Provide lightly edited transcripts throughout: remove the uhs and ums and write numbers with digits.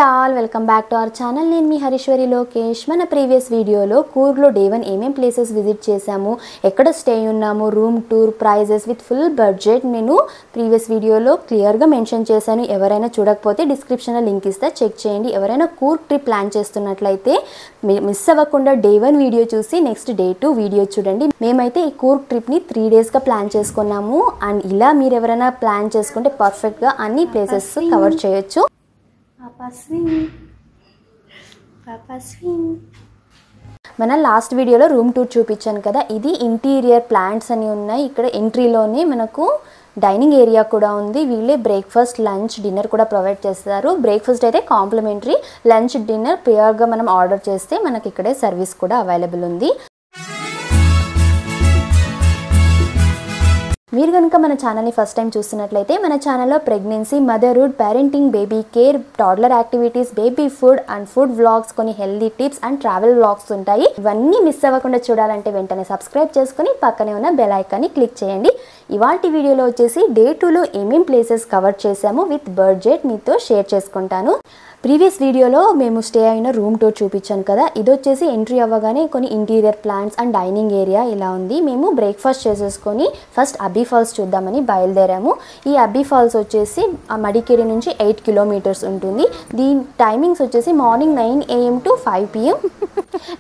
All welcome back to our channel. నేను మీ హరీశ్వరి లోకేష్. మన previous వీడియోలో కూర్గ్లో డే 1 ఏమేం ప్లేసెస్ విజిట్ చేశాము, ఎక్కడ స్టే ఉన్నాము, room tour, prices with full budget నేను ప్రీవియస్ వీడియోలో క్లియర్గా మెన్షన్ చేశాను. ఎవరైనా చూడకపోతే డిస్క్రిప్షన్లో లింక్ ఇస్తే చెక్ చేయండి. ఎవరైనా కూర్గ్ ట్రిప్ ప్లాన్ చేస్తున్నట్లయితే మిస్ అవ్వకుండా డే 1 వీడియో చూసి నెక్స్ట్ డే 2 వీడియో చూడండి. మేమైతే ఈ కూర్గ్ ట్రిప్ని 3 డేస్గా ప్లాన్ చేసుకున్నాము. అండ్ ఇలా మీరు ఎవరైనా ప్లాన్ చేసుకుంటే పర్ఫెక్ట్గా అన్ని ప్లేసెస్ కవర్ చేయొచ్చు. మన లాస్ట్ వీడియోలో రూమ్ టూర్ చూపించాను కదా, ఇది ఇంటీరియర్ ప్లాంట్స్ అని ఉన్నాయి. ఇక్కడ ఎంట్రీలోనే మనకు డైనింగ్ ఏరియా కూడా ఉంది. వీళ్ళే బ్రేక్ఫాస్ట్, లంచ్, డిన్నర్ కూడా ప్రొవైడ్ చేస్తారు. బ్రేక్ఫాస్ట్ అయితే కాంప్లిమెంటరీ, లంచ్, డిన్నర్ ప్రియర్గా మనం ఆర్డర్ చేస్తే మనకి ఇక్కడే సర్వీస్ కూడా అవైలబుల్ ఉంది. మీరు కనుక మన ఛానల్ని ఫస్ట్ టైం చూస్తున్నట్లయితే మన ఛానల్లో pregnancy, motherhood, parenting, baby care, toddler activities, baby food and food vlogs, కొన్ని healthy tips and travel vlogs ఉంటాయి. ఇవన్నీ మిస్ అవ్వకుండా చూడాలంటే వెంటనే సబ్స్క్రైబ్ చేసుకుని పక్కనే ఉన్న బెల్ ఐకాన్ని క్లిక్ చేయండి. ఇవాల్టి వీడియోలో వచ్చేసి డే 2లో ఏమేం ప్లేసెస్ కవర్ చేసాము విత్ బడ్జెట్ మీతో షేర్ చేసుకుంటాను. ప్రీవియస్ వీడియోలో మేము స్టే అయిన రూమ్ టూర్ చూపించాను కదా, ఇది వచ్చేసి ఎంట్రీ అవ్వగానే కొన్ని interior plants and dining area ఇలా ఉంది. మేము బ్రేక్ఫాస్ట్ చేసేసుకొని ఫస్ట్ అబ్బీ ఫాల్స్ చూద్దామని బయలుదేరాము. ఈ అబ్బీ ఫాల్స్ వచ్చేసి మడికేరి నుంచి 8 కిలోమీటర్స్ ఉంటుంది. దీని టైమింగ్స్ వచ్చేసి మార్నింగ్ 9 AM to 5 PM.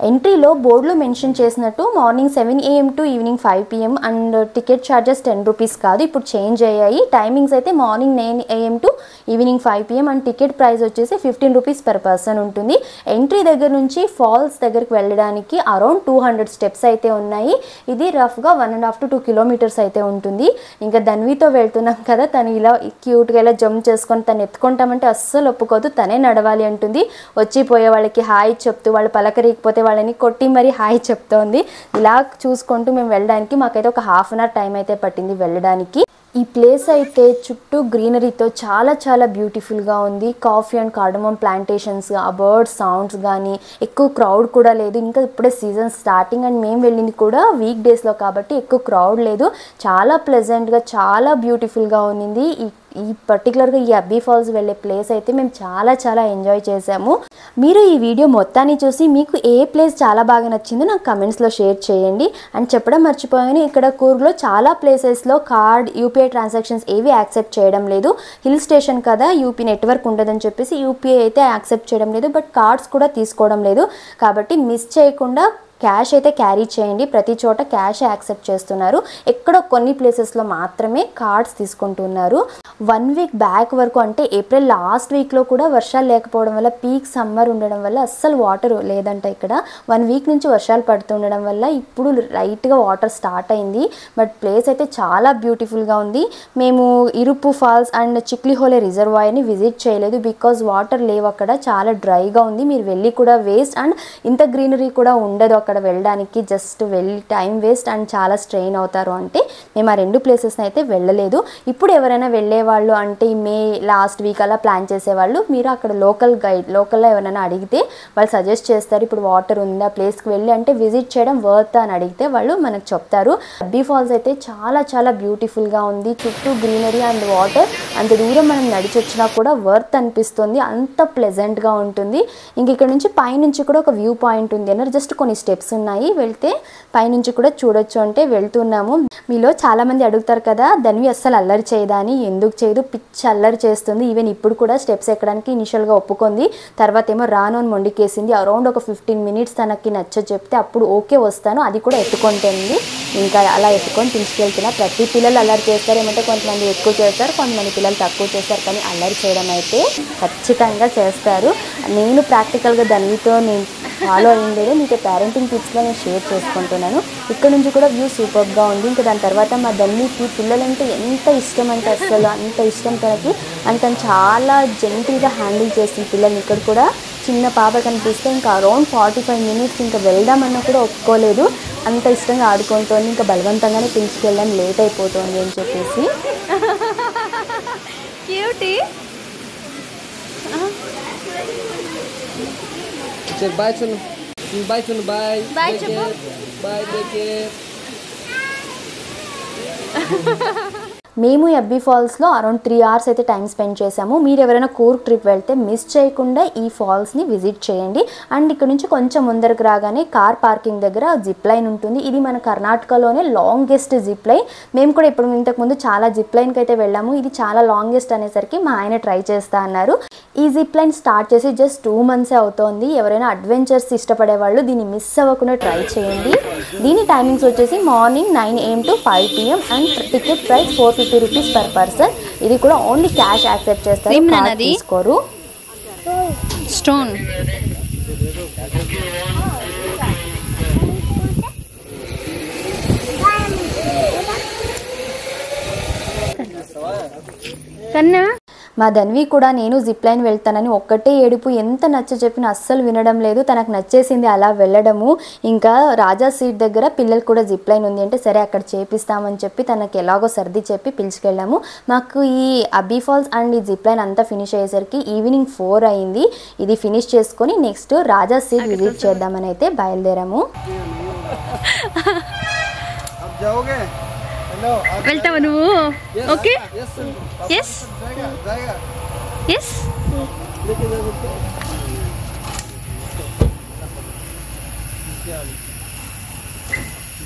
ఎంట్రీలో బోర్డులో మెన్షన్ చేసినట్టు morning 7 AM to evening 5 PM and ticket charges 10 rupees కాదు, ఇప్పుడు చేంజ్ అయ్యాయి. టైమింగ్స్ అయితే morning 9 AM to evening 5 PM and ticket price వచ్చేసి 15 రూపీస్ పర్ పర్సన్ ఉంటుంది. ఎంట్రీ దగ్గర నుంచి ఫాల్స్ దగ్గరికి వెళ్ళడానికి అరౌండ్ 200 స్టెప్స్ అయితే ఉన్నాయి. ఇది రఫ్గా 1.5 to 2 కిలోమీటర్స్ అయితే ఉంటుంది. ఇంకా ధన్వితో వెళ్తున్నాం కదా, తను ఇలా క్యూట్గా ఇలా జంప్ చేసుకొని తను ఎత్తుకుంటామంటే అస్సలు ఒప్పుకోదు, తనే నడవాలి అంటుంది. వచ్చిపోయే వాళ్ళకి హాయ్ చెప్తూ, వాళ్ళు పలకరీకపోతే వాళ్ళని కొట్టి మరీ హాయ్ చెప్తోంది. ఇలా చూసుకుంటూ మేము వెళ్ళడానికి మాకైతే ఒక ½ అన్ అవర్ టైం అయితే పట్టింది వెళ్ళడానికి. ఈ ప్లేస్ అయితే చుట్టూ గ్రీనరీతో చాలా చాలా బ్యూటిఫుల్గా ఉంది. కాఫీ అండ్ కార్డమమ్ ప్లాంటేషన్స్, ఆ బర్డ్ సౌండ్స్ కానీ, ఎక్కువ క్రౌడ్ కూడా లేదు. ఇంకా ఇప్పుడే సీజన్ స్టార్టింగ్ అండ్ మేము వెళ్ళింది కూడా వీక్ డేస్లో కాబట్టి ఎక్కువ క్రౌడ్ లేదు. చాలా ప్లెజెంట్గా, చాలా బ్యూటిఫుల్గా ఉన్నింది. ఈ పర్టికులర్గా ఈ అబ్బీ ఫాల్స్ వెళ్ళే ప్లేస్ అయితే మేము చాలా చాలా ఎంజాయ్ చేసాము. మీరు ఈ వీడియో మొత్తాన్ని చూసి మీకు ఏ ప్లేస్ చాలా బాగా నచ్చిందో నాకు కమెంట్స్లో షేర్ చేయండి. అండ్ చెప్పడం మర్చిపోయాను, ఇక్కడ కూర్గ్లో చాలా ప్లేసెస్లో కార్డ్, యూపీఐ ట్రాన్సాక్షన్స్ ఏవి యాక్సెప్ట్ చేయడం లేదు. హిల్ స్టేషన్ కదా, యూపీ నెట్వర్క్ ఉండదని చెప్పేసి యూపీఐ అయితే యాక్సెప్ట్ చేయడం లేదు, బట్ కార్డ్స్ కూడా తీసుకోవడం లేదు. కాబట్టి మిస్ చేయకుండా క్యాష్ అయితే క్యారీ చేయండి. ప్రతి చోట క్యాష్ యాక్సెప్ట్ చేస్తున్నారు, ఎక్కడో కొన్ని ప్లేసెస్లో మాత్రమే కార్డ్స్ తీసుకుంటున్నారు. 1 వీక్ బ్యాక్ వరకు, అంటే ఏప్రిల్ లాస్ట్ వీక్లో కూడా వర్షాలు లేకపోవడం వల్ల, పీక్ సమ్మర్ ఉండడం వల్ల అస్సలు వాటర్ లేదంట ఇక్కడ. 1 వీక్ నుంచి వర్షాలు పడుతుండడం వల్ల ఇప్పుడు లైట్గా వాటర్ స్టార్ట్ అయింది. బట్ ప్లేస్ అయితే చాలా బ్యూటిఫుల్గా ఉంది. మేము ఇరుపు ఫాల్స్ అండ్ చిక్లిహోలే రిజర్వాయర్ని విజిట్ చేయలేదు, బికాజ్ వాటర్ లేవు అక్కడ, చాలా డ్రైగా ఉంది. మీరు వెళ్ళి కూడా వేస్ట్, అండ్ ఇంత గ్రీనరీ కూడా ఉండదు అక్కడ వెళ్ళడానికి, జస్ట్ వెళ్ళి టైం వేస్ట్ అండ్ చాలా స్ట్రెయిన్ అవుతారు. అంటే మేము ఆ 2 ప్లేసెస్ని అయితే వెళ్ళలేదు. ఇప్పుడు ఎవరైనా వెళ్ళేవాళ్ళు అంటే మే లాస్ట్ వీక్ అలా ప్లాన్ చేసేవాళ్ళు, మీరు అక్కడ లోకల్లో ఎవరైనా అడిగితే వాళ్ళు సజెస్ట్ చేస్తారు, ఇప్పుడు వాటర్ ఉందా ప్లేస్కి వెళ్ళి అంటే విజిట్ చేయడం వర్త్ అని అడిగితే వాళ్ళు మనకు చెప్తారు. అబ్బీ ఫాల్స్ అయితే చాలా చాలా బ్యూటిఫుల్గా ఉంది. చుట్టూ గ్రీనరీ అండ్ వాటర్, అంత దూరం మనం నడిచి వచ్చినా కూడా వర్త్ అనిపిస్తుంది, అంత ప్లెజెంట్గా ఉంటుంది. ఇంక ఇక్కడ నుంచి పైనుంచి కూడా ఒక వ్యూ పాయింట్ ఉంది అన్నారు, జస్ట్ కొన్ని స్టెప్స్ ఉన్నాయి, వెళ్తే పైనుంచి కూడా చూడొచ్చు. అంటే వెళ్తున్నాము. మీలో చాలామంది అడుగుతారు కదా, ధన్వి అస్సలు అల్లరి చేయదా అని. ఎందుకు చేయదు, పిచ్చి అల్లరి చేస్తుంది. ఈవెన్ ఇప్పుడు కూడా స్టెప్స్ ఎక్కడానికి ఇనిషియల్గా ఒప్పుకుంది, తర్వాత ఏమో రాను అని మొండికేసింది. అరౌండ్ ఒక 15 మినిట్స్ తనకి నచ్చ చెప్తే అప్పుడు ఓకే వస్తాను, అది కూడా ఎత్తుకుంటుంది. ఇంకా అలా ఎత్తుకొని తీసుకెళ్తున్నా. ప్రతి పిల్లలు అల్లరి చేస్తారు, ఏమంటే కొంతమంది ఎక్కువ చేస్తారు, కొంతమంది పిల్లలు తక్కువ చేస్తారు, కానీ అల్లరి చేయడం అయితే ఖచ్చితంగా చేస్తారు. నేను ప్రాక్టికల్గా ధన్వితో నేను ఫాలో అయ్యిందే మీకు పేరెంటింగ్ టిప్స్లో నేను షేర్ చేసుకుంటున్నాను. ఇక్కడ నుంచి కూడా వ్యూ సూపర్గా ఉంది. ఇంకా దాని తర్వాత మా ధన్వికి పిల్లలంటే ఎంత ఇష్టం అంటే అసలు అంత ఇష్టం తనకి, అండ్ తను చాలా జెంటిల్గా హ్యాండిల్ చేస్తుంది పిల్లల్ని. ఇక్కడ కూడా చిన్న పాప కనిపిస్తే ఇంకా అరౌండ్ 45 మినిట్స్ ఇంకా వెళ్దామన్నా కూడా ఒప్పుకోలేదు, అంత ఇష్టంగా ఆడుకుంటోంది. ఇంకా బలవంతంగానే పిలుచుకెళ్ళడం లేట్ అయిపోతుంది అని చెప్పేసి. బాయ్ చూను, బాయ్ చూను, బాయ్ బాయ్ చెప్పు, బాయ్ టేక్ కేర్. మేము అబ్బీ ఫాల్స్లో అరౌండ్ 3 hours అయితే టైం స్పెండ్ చేసాము. మీరు ఎవరైనా కూర్గ్ ట్రిప్ వెళ్తే మిస్ చేయకుండా ఈ ఫాల్స్ని విజిట్ చేయండి. అండ్ ఇక్కడ నుంచి కొంచెం ముందరకు రాగానే కార్ పార్కింగ్ దగ్గర జిప్ లైన్ ఉంటుంది. ఇది మన కర్ణాటకలోనే లాంగెస్ట్ జిప్ లైన్. మేము కూడా ఇప్పుడు ఇంతకుముందు చాలా జిప్ లైన్కి అయితే వెళ్ళాము. ఇది చాలా లాంగెస్ట్ అనేసరికి మా ఆయన ట్రై చేస్తా అన్నారు. ఈ జిప్ లైన్ స్టార్ట్ చేసి జస్ట్ 2 months అవుతోంది. ఎవరైనా అడ్వెంచర్స్ ఇష్టపడే వాళ్ళు దీన్ని మిస్ అవ్వకుండా ట్రై చేయండి. దీని టైమింగ్స్ వచ్చేసి morning 9 AM to 5 PM and ticket price 450 rupees per person. ఇది కూడా ఓన్లీ క్యాష్ యాక్సెప్ట్ చేస్తారు, కార్డ్ తీసుకోరు. స్టోన్ కన్నా మా ధన్వి కూడా నేను జిప్ లైన్ వెళ్తానని ఒక్కటే ఏడుపు. ఎంత నచ్చ చెప్పినా అస్సలు వినడం లేదు. తనకు నచ్చేసింది అలా వెళ్ళడము. ఇంకా రాజా సీట్ దగ్గర పిల్లలు కూడా జిప్ లైన్ ఉంది అంటే సరే అక్కడ చేపిస్తామని చెప్పి తనకి ఎలాగో సర్ది చెప్పి పిలుచుకెళ్ళాము. మాకు ఈ అబ్బీ ఫాల్స్ అండ్ ఈ జిప్ లైన్ అంతా ఫినిష్ అయ్యేసరికి ఈవినింగ్ 4 అయింది. ఇది ఫినిష్ చేసుకొని నెక్స్ట్ రాజా సీట్ విజిట్ చేద్దామని అయితే బయలుదేరాము. వెళ్తావా నువ్వు? ఓకే ఎస్ ఎస్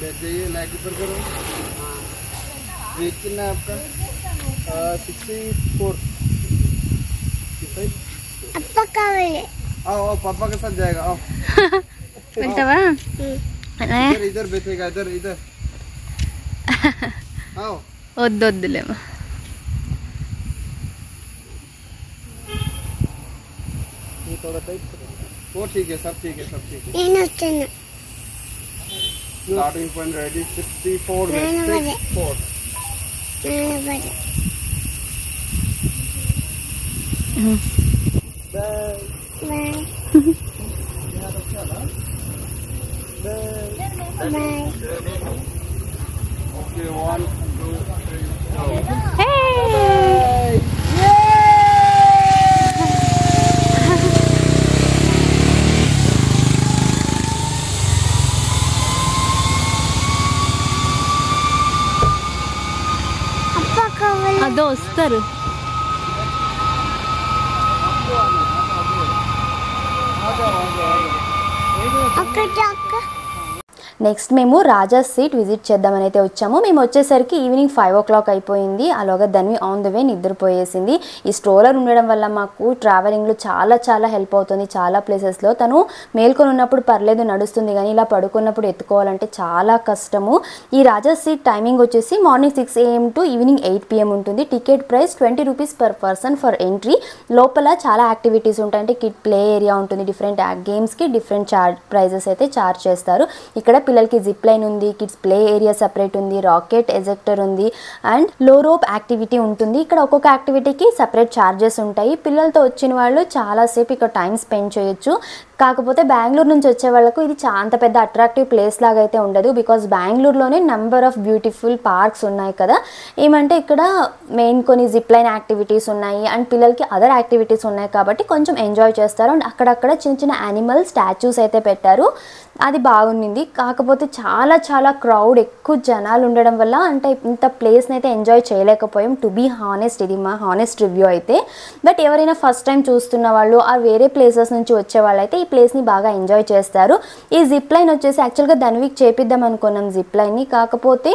वेट कितना है आपका? 64. आओ आओ पापा के साथ जाएगा. आओ వెళ్తావా? इधर इधर बैठेगा. इधर इधर आओ. వద్దొద్దులేమో. ये थोड़ा टाइट करो. वो ठीक है, सब ठीक है, सब ठीक है. स्टार्टिंग पॉइंट रेडी 64 में 64. Okay, 1, 2, 3, 4. అదో వస్తారు. నెక్స్ట్ మేము రాజా సీట్ విజిట్ చేద్దామని అయితే వచ్చాము. మేము వచ్చేసరికి ఈవినింగ్ 5 o'clock అయిపోయింది. అలాగా ధన్వి ఆన్ ద వే నిద్రపోయేసింది. ఈ స్ట్రోలర్ ఉండడం వల్ల మాకు ట్రావెలింగ్లో చాలా చాలా హెల్ప్ అవుతుంది. చాలా ప్లేసెస్లో తను మేల్కొని ఉన్నప్పుడు పర్లేదు నడుస్తుంది, కానీ ఇలా పడుకున్నప్పుడు ఎత్తుకోవాలంటే చాలా కష్టము. ఈ రాజా సీట్ టైమింగ్ వచ్చేసి morning 6 AM to evening 8 PM ఉంటుంది. Ticket price 20 rupees per person for entry. లోపల చాలా యాక్టివిటీస్ ఉంటాయి. అంటే కిడ్ ప్లే ఏరియా ఉంటుంది. డిఫరెంట్ గేమ్స్కి డిఫరెంట్ ప్రైజెస్ అయితే చార్జ్ చేస్తారు. ఇక్కడ పిల్లలకి జిప్ లైన్ ఉంది, కిడ్స్ ప్లే ఏరియా సెపరేట్ ఉంది, రాకెట్ ఎజెక్టర్ ఉంది అండ్ లో రోప్ యాక్టివిటీ ఉంటుంది. ఇక్కడ ఒక్కొక్క యాక్టివిటీకి సెపరేట్ ఛార్జెస్ ఉంటాయి. పిల్లలతో వచ్చిన వాళ్ళు చాలాసేపు ఇక్కడ టైం స్పెండ్ చేయొచ్చు. కాకపోతే బెంగళూరు నుంచి వచ్చే వాళ్ళకు ఇది అంత పెద్ద అట్రాక్టివ్ ప్లేస్ లాగా అయితే ఉండదు. బికాజ్ బెంగళూరులోనే నెంబర్ ఆఫ్ బ్యూటిఫుల్ పార్క్స్ ఉన్నాయి కదా. ఏమంటే ఇక్కడ మెయిన్ కొన్ని జిప్ లైన్ యాక్టివిటీస్ ఉన్నాయి అండ్ పిల్లలకి అదర్ యాక్టివిటీస్ ఉన్నాయి కాబట్టి కొంచెం ఎంజాయ్ చేస్తారు. అండ్ అక్కడక్కడ చిన్న చిన్న యానిమల్ స్టాచ్యూస్ అయితే పెట్టారు. అది బాగుంది. కాకపోతే చాలా చాలా క్రౌడ్, ఎక్కువ జనాలు ఉండడం వల్ల అంటే ఇంత ప్లేస్ని అయితే ఎంజాయ్ చేయలేకపోయాం. టు బీ హానెస్ట్, ఇది మా హానెస్ట్ రివ్యూ అయితే. బట్ ఎవరైనా ఫస్ట్ టైం చూస్తున్న వాళ్ళు ఆ వేరే ప్లేసెస్ నుంచి వచ్చే వాళ్ళు అయితే ఈ ప్లేస్ని బాగా ఎంజాయ్ చేస్తారు. ఈ జిప్ లైన్ వచ్చేసి యాక్చువల్గా ధన్వికి చేపిద్దాం అనుకున్నాం జిప్ లైన్ని. కాకపోతే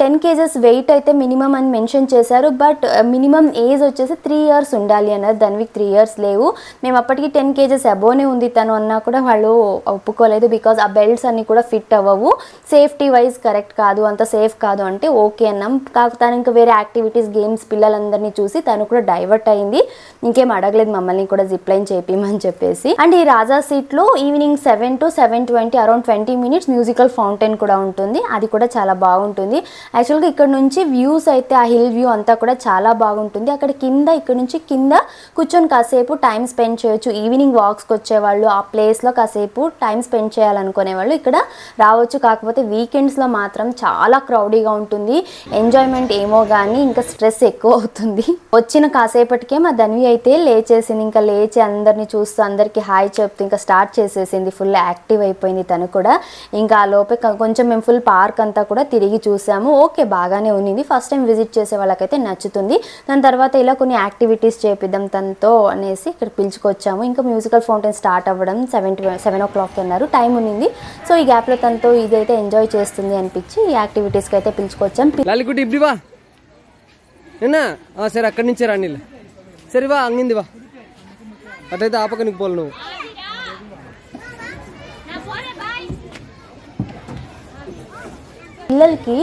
10 kgs వెయిట్ అయితే మినిమం అని మెన్షన్ చేశారు. బట్ మినిమం ఏజ్ వచ్చేసి 3 years ఉండాలి అన్నారు. ధన్వికి 3 years లేవు. మేము అప్పటికి 10 kgs అబోనే ఉంది తను అన్నా కూడా వాళ్ళు ఒప్పుకోలేదు. బికాజ్ ఆ బెల్ట్స్ అన్ని కూడా ఫిట్ అవ్వవు, సేఫ్టీ వైజ్ కరెక్ట్ కాదు, అంత సేఫ్ కాదు అంటే ఓకే అన్నాం. కాకపోతే తను ఇంకా వేరే యాక్టివిటీస్ గేమ్స్ పిల్లలందరినీ చూసి తను కూడా డైవర్ట్ అయింది. ఇంకేం అడగలేదు మమ్మల్ని కూడా జిప్ లైన్ చేపిమని చెప్పేసి. అండ్ ఈ రాజా సీట్లో evening 7 to 7:20 around 20 minutes musical fountain కూడా ఉంటుంది. అది కూడా చాలా బాగుంటుంది. యాక్చువల్గా ఇక్కడ నుంచి వ్యూస్ అయితే ఆ హిల్ వ్యూ అంతా కూడా చాలా బాగుంటుంది. అక్కడ కింద ఇక్కడ నుంచి కింద కూర్చొని కాసేపు టైం స్పెండ్ చేయొచ్చు. ఈవినింగ్ వాక్స్కి వచ్చేవాళ్ళు ఆ ప్లేస్లో కాసేపు టైం స్పెండ్ చేయాలనుకునే వాళ్ళు ఇక్కడ రావచ్చు. కాకపోతే వీకెండ్స్లో మాత్రం చాలా క్రౌడీగా ఉంటుంది. ఎంజాయ్మెంట్ ఏమో కానీ ఇంకా స్ట్రెస్ ఎక్కువ అవుతుంది. వచ్చిన కాసేపటికే మా ధన్వి అయితే లేచేసింది. ఇంకా లేచి అందరినీ చూస్తూ అందరికీ హాయ్ చెప్తూ ఇంకా స్టార్ట్ చేసేసింది, ఫుల్ యాక్టివ్ అయిపోయింది తను కూడా. ఇంకా ఆ లోపే కొంచెం మేము ఫుల్ పార్క్ అంతా కూడా తిరిగి చూసాము. ఓకే, బాగానే ఉంది. ఫస్ట్ టైం విజిట్ చేసే వాళ్ళకైతే నచ్చుతుంది. దాని తర్వాత ఇలా కొన్ని యాక్టివిటీస్ చేపిద్దాం తనతో అనేసి ఇక్కడ పిలుచుకొచ్చాము. ఇంకా మ్యూజికల్ ఫౌంటైన్ స్టార్ట్ అవ్వడం 7 o'clock అన్నారు, టైం ఉంది. సో ఈ గ్యాప్లో తనతో ఇదైతే ఎంజాయ్ చేస్తుంది అనిపించి ఈ యాక్టివిటీస్కి అయితే పిలుచుకొచ్చాం. సరే అక్కడి నుంచే రా నీళ్ళు. సరే వా, అంగింది వా, అట్లయితే ఆపకనికి పోలు నువ్వు. పిల్లలకి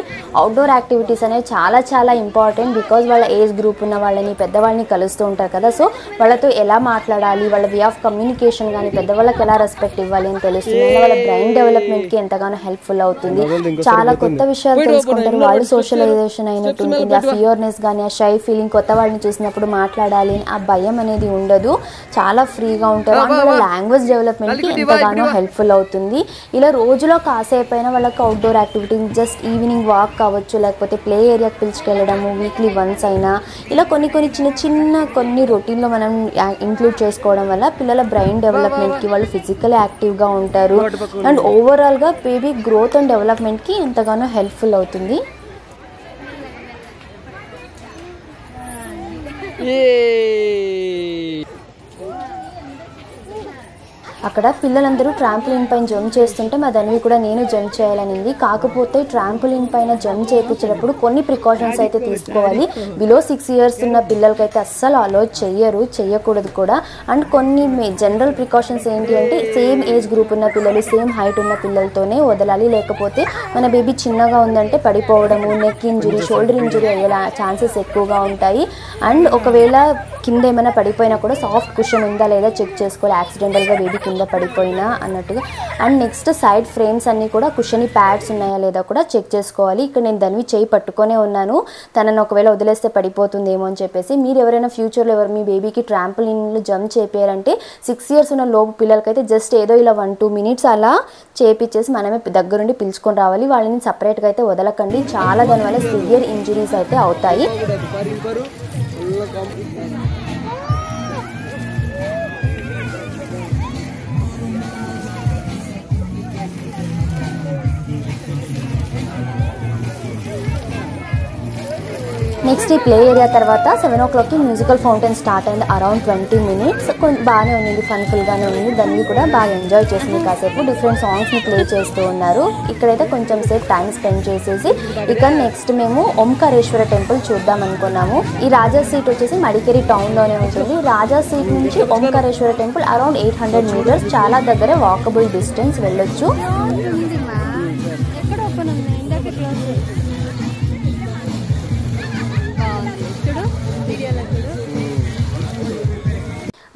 అవుట్డోర్ యాక్టివిటీస్ అనేవి చాలా చాలా ఇంపార్టెంట్. బికాజ్ వాళ్ళ ఏజ్ గ్రూప్ ఉన్న వాళ్ళని పెద్దవాళ్ళని కలుస్తూ ఉంటారు కదా. సో వాళ్ళతో ఎలా మాట్లాడాలి, వాళ్ళ వే ఆఫ్ కమ్యూనికేషన్ కానీ పెద్దవాళ్ళకి ఎలా రెస్పెక్ట్ ఇవ్వాలి అని తెలుస్తుంది. వాళ్ళ బ్రెయిన్ డెవలప్మెంట్కి ఎంతగానో హెల్ప్ఫుల్ అవుతుంది. చాలా కొత్త విషయాలు తెలుసుకుంటారు. వాళ్ళు సోషలైజేషన్ అయినట్టు ఉంటుంది. ఆ ఫియర్నెస్ కానీ ఆ షై ఫీలింగ్, కొత్త వాళ్ళని చూసినప్పుడు మాట్లాడాలి ఆ భయం అనేది ఉండదు. చాలా ఫ్రీగా ఉంటారు. అండ్ వాళ్ళ లాంగ్వేజ్ డెవలప్మెంట్కి ఎంతగానో హెల్ప్ఫుల్ అవుతుంది. ఇలా రోజులో కాసేపు అయినా వాళ్ళకి outdoor activity, just evening walk కావచ్చు, లేకపోతే ప్లే ఏరియాకి పిలుచుకెళ్ళడము వీక్లీ వన్స్ అయినా, ఇలా కొన్ని చిన్న రొటీన్లో మనం ఇంక్లూడ్ చేసుకోవడం వల్ల పిల్లల బ్రెయిన్ డెవలప్మెంట్కి వాళ్ళు ఫిజికల్ యాక్టివ్గా ఉంటారు. అండ్ ఓవరాల్గా బేబీ గ్రోత్ అండ్ డెవలప్మెంట్కి ఎంతగానో హెల్ప్ఫుల్ అవుతుంది. అక్కడ పిల్లలందరూ ట్రాంపులిన్ పైన జంప్ చేస్తుంటే మా ధన్వి కూడా నేను జంప్ చేయాలనింది. కాకపోతే ట్రాంపులిన్ పైన జంప్ చేయించేటప్పుడు కొన్ని ప్రికాషన్స్ అయితే తీసుకోవాలి. బిలో 6 years ఉన్న పిల్లలకైతే అస్సలు అలో చేయకూడదు కూడా. అండ్ కొన్ని జనరల్ ప్రికాషన్స్ ఏంటి అంటే సేమ్ ఏజ్ గ్రూప్ ఉన్న పిల్లలు, సేమ్ హైట్ ఉన్న పిల్లలతోనే వదలాలి. లేకపోతే మన బేబీ చిన్నగా ఉందంటే పడిపోవడము, నెక్ ఇంజురీ, షోల్డర్ ఇంజురీ అయ్యే ఛాన్సెస్ ఎక్కువగా ఉంటాయి. అండ్ ఒకవేళ కింద ఏమైనా పడిపోయినా కూడా సాఫ్ట్ కుషన్ ఉందా లేదా చెక్ చేసుకోవాలి, యాక్సిడెంటల్గా బేబీ కింద పడిపోయినా అన్నట్టుగా. అండ్ నెక్స్ట్ సైడ్ ఫ్రేమ్స్ అన్నీ కూడా కుషనీ ప్యాడ్స్ ఉన్నాయా లేదా కూడా చెక్ చేసుకోవాలి. ఇక్కడ నేను ధన్వి చేయి పట్టుకొనే ఉన్నాను, తనను ఒకవేళ వదిలేస్తే పడిపోతుందేమో అని చెప్పేసి. మీరు ఎవరైనా ఫ్యూచర్లో మీ బేబీకి ట్రాంపులిన్లు జంప్ చేయాలంటే 6 years ఉన్న లోపు పిల్లలకైతే జస్ట్ ఏదో ఇలా 1-2 minutes అలా చేపించేసి మనమే దగ్గరుండి పిలుచుకొని రావాలి. వాళ్ళని సపరేట్గా అయితే వదలకండి. చాలా దానివల్ల సివియర్ ఇంజురీస్ అయితే అవుతాయి. నెక్స్ట్ ఈ ప్లే ఏరియా తర్వాత 7 o'clockకి మ్యూజికల్ ఫౌంటైన్ స్టార్ట్ అయింది. అరౌండ్ 20 minutes బాగానే ఉంది, ఫన్ఫుల్గానే ఉంది. దాన్ని కూడా బాగా ఎంజాయ్ చేసింది. కాసేపు డిఫరెంట్ సాంగ్స్ని ప్లే చేస్తూ ఉన్నారు. ఇక్కడైతే కొంచెం సేపు టైం స్పెండ్ చేసేసి ఇక నెక్స్ట్ మేము ఓంకారేశ్వర టెంపుల్ చూద్దాం అనుకున్నాము. ఈ రాజా సీట్ వచ్చేసి మడికేరి టౌన్లోనే ఉంటుంది. రాజా సీట్ నుంచి ఓంకారేశ్వర టెంపుల్ అరౌండ్ 800 meters, చాలా దగ్గర వాకబుల్ డిస్టెన్స్ వెళ్ళొచ్చు.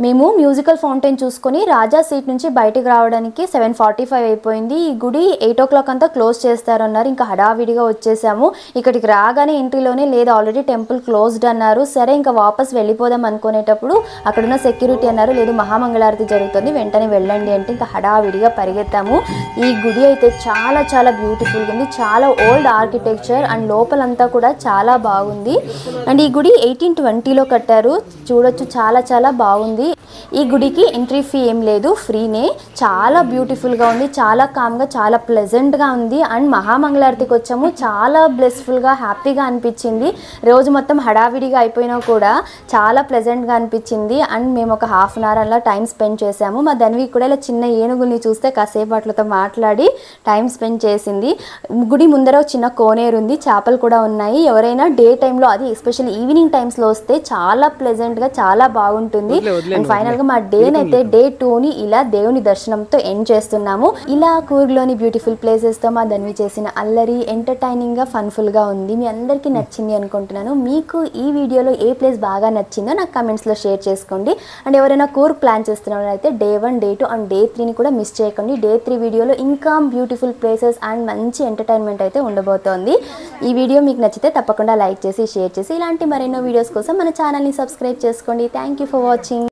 మేము మ్యూజికల్ ఫౌంటైన్ చూసుకొని రాజా సీట్ నుంచి బయటకు రావడానికి 7:45 అయిపోయింది. ఈ గుడి 8 o'clock అంతా క్లోజ్ చేస్తారన్నారు. ఇంకా హడావిడిగా వచ్చేసాము. ఇక్కడికి రాగానే ఎంట్రీలోనే లేదు, ఆల్రెడీ టెంపుల్ క్లోజ్డ్ అన్నారు. సరే ఇంకా వాపస్ వెళ్ళిపోదాం అనుకునేటప్పుడు అక్కడున్న సెక్యూరిటీ అన్నారు లేదు మహామంగళారతి జరుగుతుంది వెంటనే వెళ్ళండి అంటే ఇంకా హడావిడిగా పరిగెత్తాము. ఈ గుడి అయితే చాలా చాలా బ్యూటిఫుల్గా ఉంది. చాలా ఓల్డ్ ఆర్కిటెక్చర్ అండ్ లోపలంతా కూడా చాలా బాగుంది. అండ్ ఈ గుడి 1820లో కట్టారు. చూడొచ్చు, చాలా చాలా బాగుంది. ఈ గుడికి ఎంట్రీ ఫీ ఏం లేదు, ఫ్రీనే. చాలా బ్యూటిఫుల్గా ఉంది, చాలా కామ్గా, చాలా ప్లెజెంట్గా ఉంది. అండ్ మహామంగళారతికి వచ్చాము, చాలా బ్లెస్ఫుల్గా, హ్యాపీగా అనిపించింది. రోజు మొత్తం హడావిడిగా అయిపోయినా కూడా చాలా ప్లెజెంట్గా అనిపించింది. అండ్ మేము ఒక 1/2 hour అలా టైం స్పెండ్ చేసాము. మా ధన్వి కూడా ఇలా చిన్న ఏనుగుల్ని చూస్తే కాసేపు వాటితో మాట్లాడి టైం స్పెండ్ చేసింది. గుడి ముందర చిన్న కోనేరు ఉంది, చేపలు కూడా ఉన్నాయి. ఎవరైనా డే టైంలో, అది ఎస్పెషల్లీ ఈవినింగ్ టైమ్స్లో వస్తే చాలా ప్లెజెంట్గా, చాలా బాగుంటుంది. అండ్ ఫైనల్గా మా డేనైతే డే 2ని ఇలా దేవుని దర్శనంతో ఎండ్ చేస్తున్నాము. ఇలా కూర్గ్లోని బ్యూటిఫుల్ ప్లేసెస్తో మా ధన్వి చేసిన అల్లరి ఎంటర్టైనింగ్గా, ఫన్ఫుల్గా ఉంది. మీ అందరికీ నచ్చింది అనుకుంటున్నాను. మీకు ఈ వీడియోలో ఏ ప్లేస్ బాగా నచ్చిందో నాకు కమెంట్స్లో షేర్ చేసుకోండి. అండ్ ఎవరైనా కూర్గ్ ప్లాన్ చేస్తున్నట్లయితే డే 1, డే 2 అండ్ డే 3ని కూడా మిస్ చేయకండి. డే 3 వీడియోలో ఇంకా బ్యూటిఫుల్ ప్లేసెస్ అండ్ మంచి ఎంటర్టైన్మెంట్ అయితే ఉండబోతోంది. ఈ వీడియో మీకు నచ్చితే తప్పకుండా లైక్ చేసి, షేర్ చేసి, ఇలాంటి మరెన్నో వీడియోస్ కోసం మన ఛానల్ని సబ్స్క్రైబ్ చేసుకోండి. Thank you for watching.